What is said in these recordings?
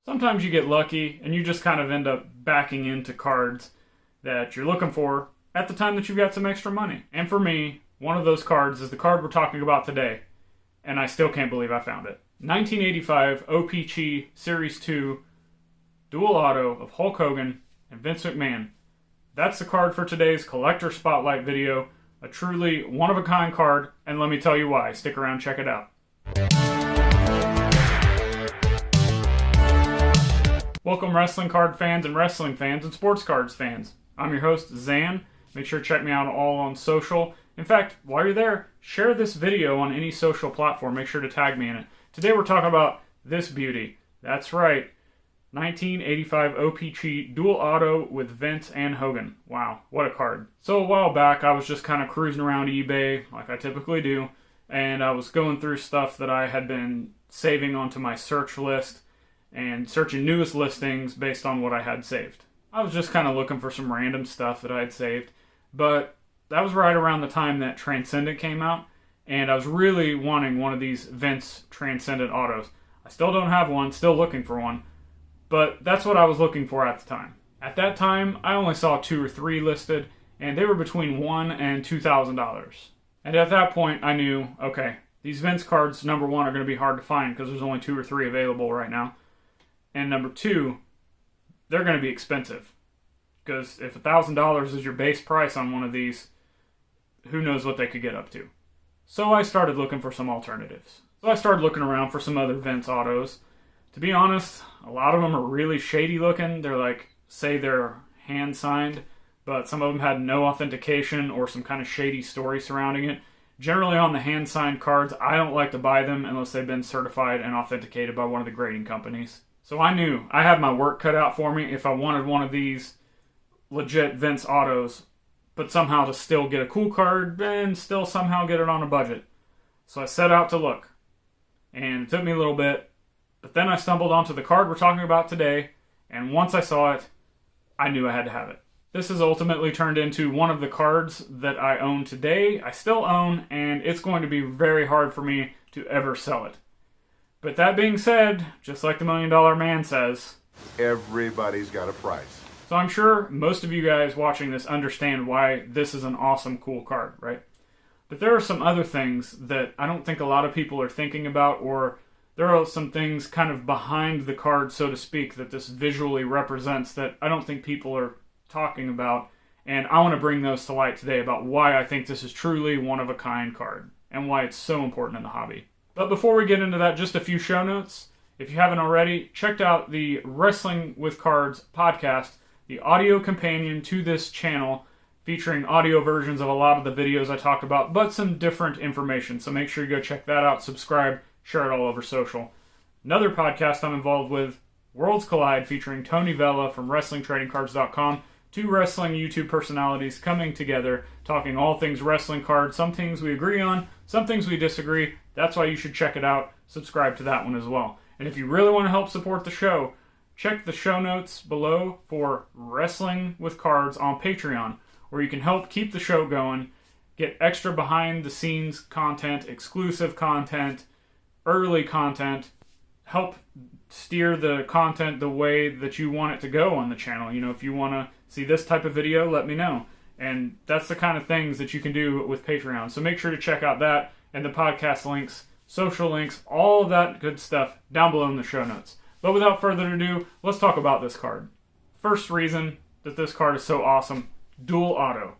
Sometimes you get lucky and you just kind of end up backing into cards that you're looking for at the time that you've got some extra money. And for me, one of those cards is the card we're talking about today, and I still can't believe I found it. 1985 O-Pee-Chee Series 2 Dual Auto of Hulk Hogan and Vince McMahon. That's the card for today's Collector Spotlight video. A truly one-of-a-kind card, and let me tell you why. Stick around, check it out. Welcome wrestling card fans and wrestling fans and sports cards fans. I'm your host, Zhan. Make sure to check me out all on social. In fact, while you're there, share this video on any social platform. Make sure to tag me in it. Today we're talking about this beauty. That's right. 1985 O-Pee-Chee Dual Auto with Vince and Hogan. Wow, what a card. So a while back, I was just kind of cruising around eBay, like I typically do, and I was going through stuff that I had been saving onto my search list and searching newest listings based on what I had saved. I was just kind of looking for some random stuff that I had saved, but that was right around the time that Transcendent came out, and I was really wanting one of these Vince Transcendent autos. I still don't have one, still looking for one, but that's what I was looking for at the time. At that time, I only saw 2 or 3 listed, and they were between $1,000 and $2,000. And at that point, I knew, okay, these Vince cards, number one, are going to be hard to find because there's only 2 or 3 available right now. And number 2, they're going to be expensive. Because if $1,000 is your base price on one of these, who knows what they could get up to. So I started looking for some alternatives. So I started looking around for some other Vince autos. To be honest, a lot of them are really shady looking. They're like, say they're hand signed, but some of them had no authentication or some kind of shady story surrounding it. Generally on the hand signed cards, I don't like to buy them unless they've been certified and authenticated by one of the grading companies. So I knew I had my work cut out for me if I wanted one of these legit Vince autos, but somehow to still get a cool card and still somehow get it on a budget. So I set out to look. And it took me a little bit, but then I stumbled onto the card we're talking about today, and once I saw it, I knew I had to have it. This has ultimately turned into one of the cards that I own today, I still own, and it's going to be very hard for me to ever sell it. But that being said, just like the $1 Million Man says, everybody's got a price. So I'm sure most of you guys watching this understand why this is an awesome, cool card, right? But there are some other things that I don't think a lot of people are thinking about, or there are some things kind of behind the card, so to speak, that this visually represents that I don't think people are talking about. And I want to bring those to light today about why I think this is truly one-of-a-kind card and why it's so important in the hobby. But before we get into that, just a few show notes. If you haven't already, check out the Wrestling with Cards podcast, the audio companion to this channel, featuring audio versions of a lot of the videos I talked about, but some different information. So make sure you go check that out, subscribe, share it all over social. Another podcast I'm involved with, Worlds Collide, featuring Tony Vella from WrestlingTradingCards.com. 2 wrestling YouTube personalities coming together, talking all things wrestling cards. Some things we agree on, some things we disagree. That's why you should check it out. Subscribe to that one as well. And if you really want to help support the show, check the show notes below for Wrestling with Cards on Patreon, where you can help keep the show going, get extra behind-the-scenes content, exclusive content, early content, help steer the content the way that you want it to go on the channel. You know, if you want to see this type of video, let me know. And that's the kind of things that you can do with Patreon. So make sure to check out that and the podcast links, social links, all of that good stuff down below in the show notes. But without further ado, let's talk about this card. First reason that this card is so awesome, Dual Auto.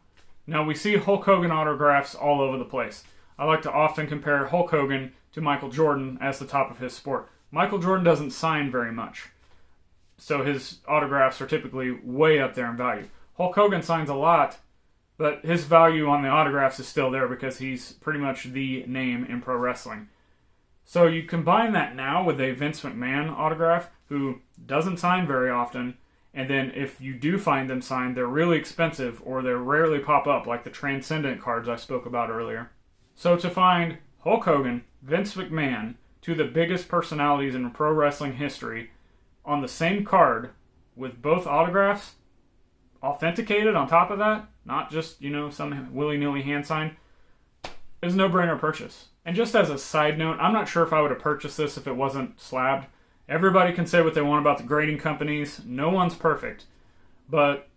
Now we see Hulk Hogan autographs all over the place. I like to often compare Hulk Hogan to Michael Jordan as the top of his sport. Michael Jordan doesn't sign very much, so his autographs are typically way up there in value. Hulk Hogan signs a lot, but his value on the autographs is still there because he's pretty much the name in pro wrestling. So you combine that now with a Vince McMahon autograph, who doesn't sign very often, and then if you do find them signed, they're really expensive or they rarely pop up, like the Transcendent cards I spoke about earlier. So to find Hulk Hogan, Vince McMahon, 2 of the biggest personalities in pro wrestling history, on the same card with both autographs, authenticated on top of that, not just, some willy-nilly hand sign, is a no-brainer purchase. And just as a side note, I'm not sure if I would have purchased this if it wasn't slabbed. Everybody can say what they want about the grading companies. No one's perfect. But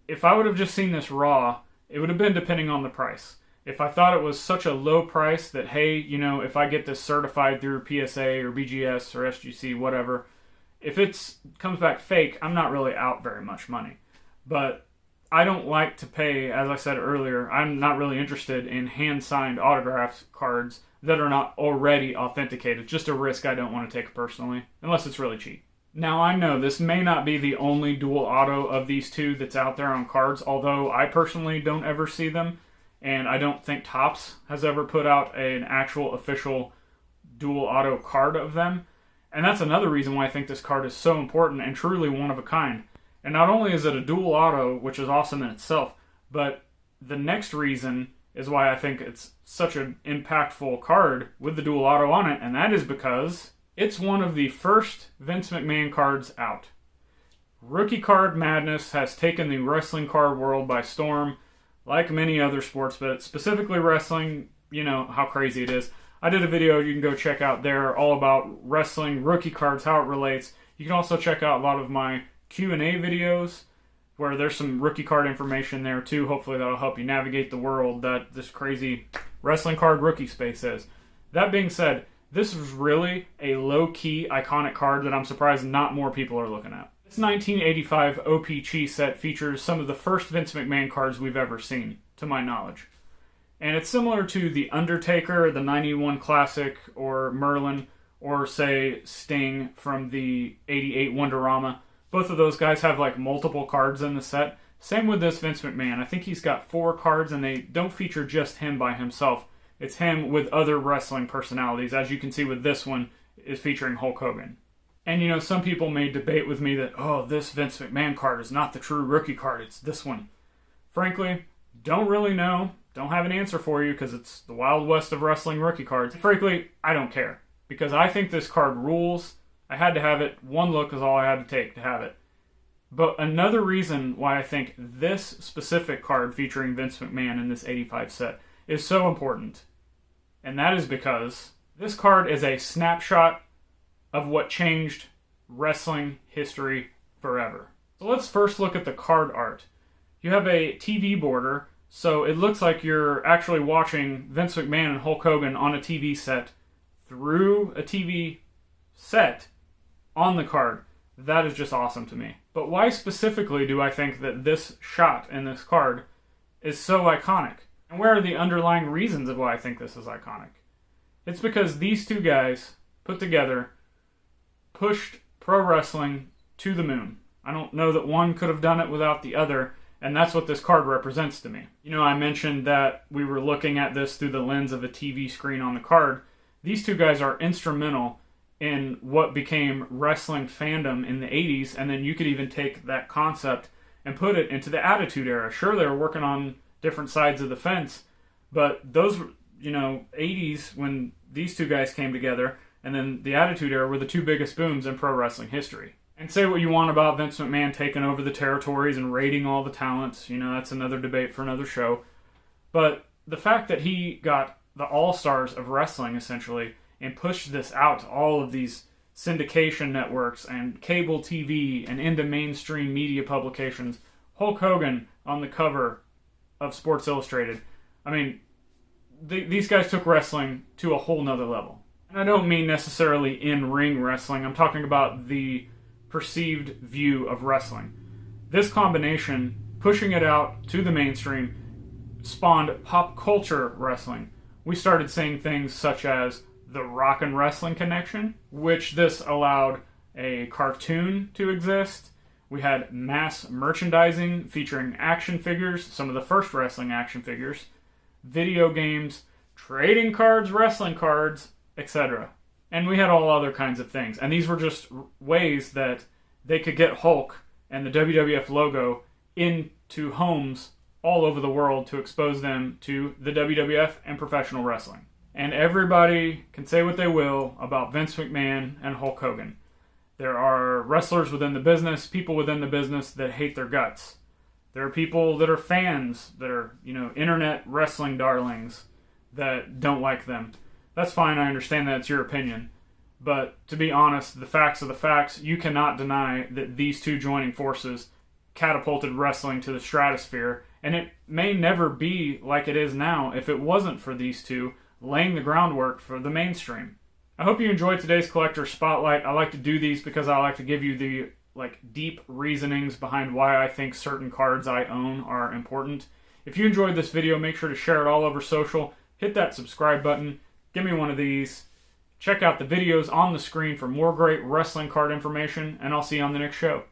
if I would have just seen this raw, it would have been depending on the price. If I thought it was such a low price that, hey, if I get this certified through PSA or BGS or SGC, whatever, if it comes back fake, I'm not really out very much money. But I don't like to pay, as I said earlier, I'm not really interested in hand-signed autographed cards that are not already authenticated. Just a risk I don't want to take personally, unless it's really cheap. Now, I know this may not be the only dual auto of these two that's out there on cards, although I personally don't ever see them, and I don't think Topps has ever put out an actual official dual auto card of them. And that's another reason why I think this card is so important and truly one of a kind. And not only is it a dual auto, which is awesome in itself, but the next reason is why I think it's such an impactful card with the dual auto on it, and that is because it's one of the first Vince McMahon cards out. Rookie card madness has taken the wrestling card world by storm, like many other sports, but specifically wrestling, you know how crazy it is. I did a video you can go check out there all about wrestling, rookie cards, how it relates. You can also check out a lot of my Q&A videos where there's some rookie card information there too. Hopefully that'll help you navigate the world that this crazy wrestling card rookie space is. That being said, this is really a low-key iconic card that I'm surprised not more people are looking at. This 1985 O-Pee-Chee set features some of the first Vince McMahon cards we've ever seen, to my knowledge. And it's similar to The Undertaker, the 91 Classic, or Merlin, or say Sting from the 88 Wonderama. Both of those guys have like multiple cards in the set. Same with this Vince McMahon. I think he's got 4 cards and they don't feature just him by himself. It's him with other wrestling personalities. As you can see with this one, is featuring Hulk Hogan. And some people may debate with me that, oh, this Vince McMahon card is not the true rookie card, it's this one. Frankly, don't really know. Don't have an answer for you because it's the Wild West of wrestling rookie cards. Frankly, I don't care because I think this card rules. I had to have it. One look is all I had to take to have it. But another reason why I think this specific card featuring Vince McMahon in this 85 set is so important, and that is because this card is a snapshot of what changed wrestling history forever. So let's first look at the card art. You have a TV border, so it looks like you're actually watching Vince McMahon and Hulk Hogan on a TV set through a TV set on the card. That is just awesome to me. But why specifically do I think that this shot in this card is so iconic? And where are the underlying reasons of why I think this is iconic? It's because these two guys put together pushed pro wrestling to the moon. I don't know that one could have done it without the other, and that's what this card represents to me. I mentioned that we were looking at this through the lens of a TV screen on the card. These two guys are instrumental in what became wrestling fandom in the 80s, and then you could even take that concept and put it into the Attitude Era. Sure, they were working on different sides of the fence, but those, 80s, when these two guys came together, and then the Attitude Era were the two biggest booms in pro wrestling history. And say what you want about Vince McMahon taking over the territories and raiding all the talents, that's another debate for another show. But the fact that he got the all-stars of wrestling, essentially, and pushed this out to all of these syndication networks and cable TV and into mainstream media publications. Hulk Hogan on the cover of Sports Illustrated. I mean, these guys took wrestling to a whole nother level. And I don't mean necessarily in-ring wrestling. I'm talking about the perceived view of wrestling. This combination, pushing it out to the mainstream, spawned pop culture wrestling. We started seeing things such as the Rock and Wrestling Connection, which this allowed a cartoon to exist. We had mass merchandising featuring action figures, some of the first wrestling action figures, video games, trading cards, wrestling cards, etc. And we had all other kinds of things. And these were just ways that they could get Hulk and the WWF logo into homes all over the world to expose them to the WWF and professional wrestling. And everybody can say what they will about Vince McMahon and Hulk Hogan. There are wrestlers within the business, people within the business that hate their guts. There are people that are fans, that are, internet wrestling darlings that don't like them. That's fine, I understand that it's your opinion. But to be honest, the facts are the facts. You cannot deny that these two joining forces catapulted wrestling to the stratosphere, and it may never be like it is now if it wasn't for these two laying the groundwork for the mainstream. I hope you enjoyed today's Collector Spotlight. I like to do these because I like to give you the deep reasonings behind why I think certain cards I own are important. If you enjoyed this video, make sure to share it all over social. Hit that subscribe button. Give me one of these. Check out the videos on the screen for more great wrestling card information, and I'll see you on the next show.